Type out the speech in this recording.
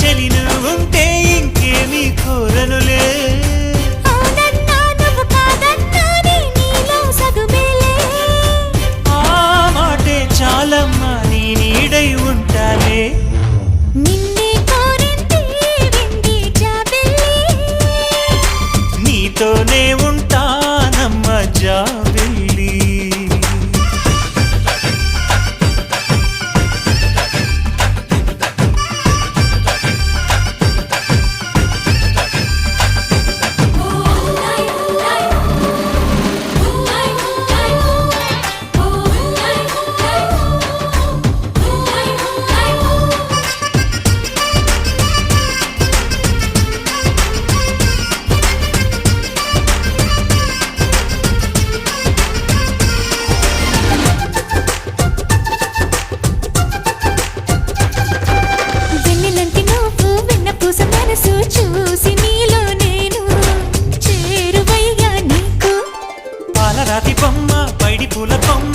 చలి నువ్వుంటే ఇంకేమీ కోరనులే ఆ మాటే చాలమ్మా నీ నీడై ఉంటాలే నీతోనే ఉంటానమ్మ జాబిల్లి చూసి నీలో నేను చేరువయ్యా నీకు పాలరాతి బొమ్మ పైడి పూల బొమ్మ